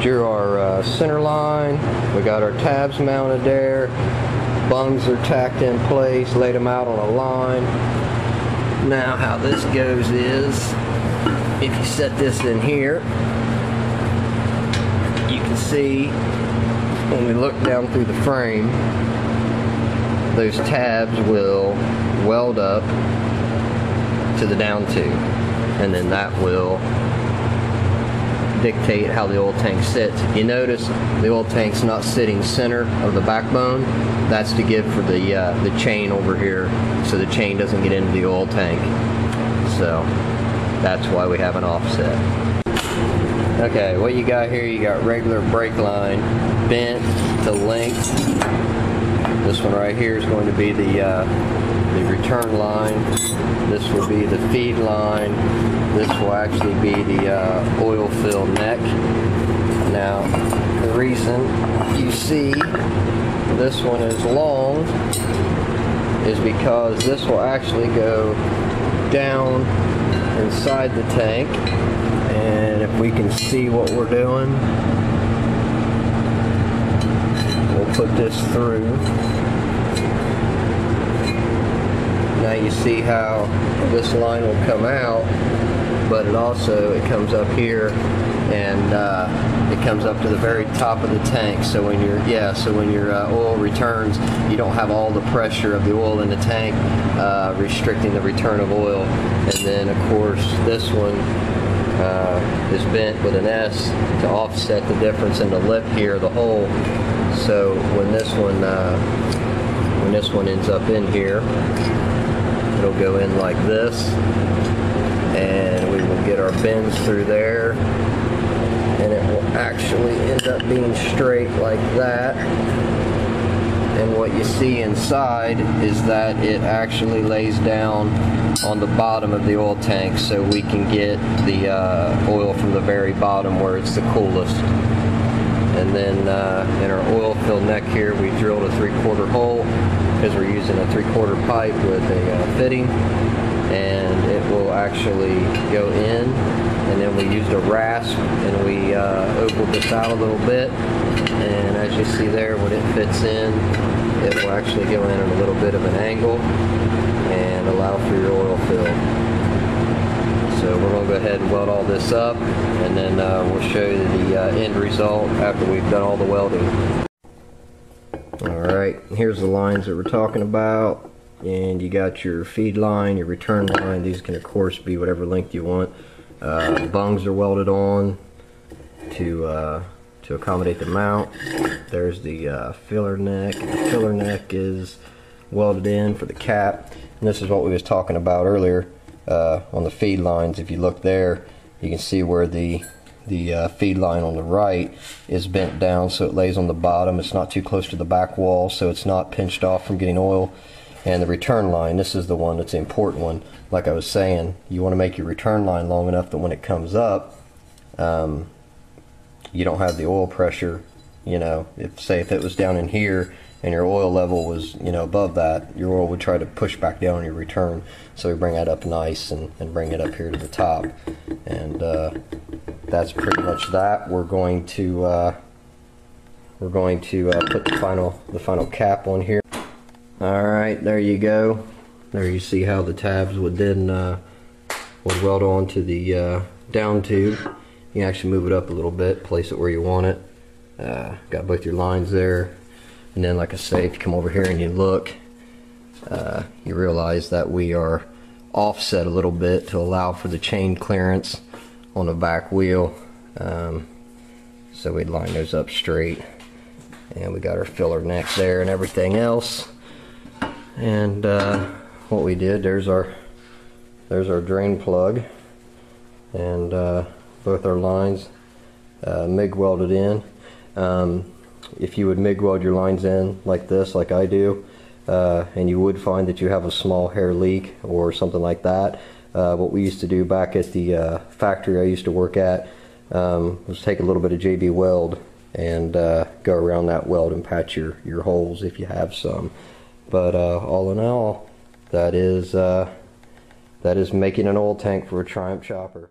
drew our center line. We got our tabs mounted there. Bungs are tacked in place, laid them out on a line. Now how this goes is, if you set this in here, you can see when we look down through the frame, those tabs will weld up to the down tube, and then that will dictate how the oil tank sits. If you notice, the oil tank's not sitting center of the backbone. That's to give for the chain over here, so the chain doesn't get into the oil tank. So that's why we have an offset. Okay, what you got here, you got regular brake line bent to length. This one right here is going to be the return line. This will be the feed line. This will actually be the oil fill neck. Now, the reason you see this one is long is because this will actually go down inside the tank. And if we can see what we're doing, we'll put this through. Now you see how this line will come out, but it comes up here, and it comes up to the very top of the tank. So when your oil returns, you don't have all the pressure of the oil in the tank restricting the return of oil. And then of course this one is bent with an S to offset the difference in the lip here, the hole. So when this one ends up in here, it'll go in like this, and we will get our bends through there, and it will actually end up being straight like that. And what you see inside is that it actually lays down on the bottom of the oil tank, so we can get the oil from the very bottom where it's the coolest. And then in our oil fill neck here, we drilled a 3/4 hole because we're using a 3/4 pipe with a fitting, and it will actually go in. And then we used a rasp and we ovaled this out a little bit, and as you see there, when it fits in, it will actually go in at a little bit of an angle and allow for your oil fill. So we're going to go ahead and weld all this up, and then we'll show you the end result after we've done all the welding. Alright, here's the lines that we're talking about, and you got your feed line, your return line. These can of course be whatever length you want. Bungs are welded on to accommodate the mount. There's the filler neck, and the filler neck is welded in for the cap. And this is what we was talking about earlier on the feed lines. If you look there, you can see where the feed line on the right is bent down, so it lays on the bottom. It's not too close to the back wall, so it's not pinched off from getting oil. And the return line, this is the one that's the important one. Like I was saying, you want to make your return line long enough that when it comes up, you don't have the oil pressure. You know, if it was down in here and your oil level was, above that, your oil would try to push back down on your return. So we bring that up nice and bring it up here to the top. And that's pretty much that. We're going to put the final cap on here. Alright, there you go. There you see how the tabs would then weld on to the down tube. You can actually move it up a little bit, place it where you want it. Got both your lines there. And then, like I say, if you come over here and you look, you realize that we are offset a little bit to allow for the chain clearance on the back wheel. So we line those up straight. And we got our filler neck there and everything else. And what we did, there's our drain plug, and both our lines MIG welded in. If you would MIG weld your lines in like this, like I do, and you would find that you have a small hair leak or something like that, what we used to do back at the factory I used to work at was take a little bit of JB Weld and go around that weld and patch your holes if you have some. But all in all, that is making an oil tank for a Triumph chopper.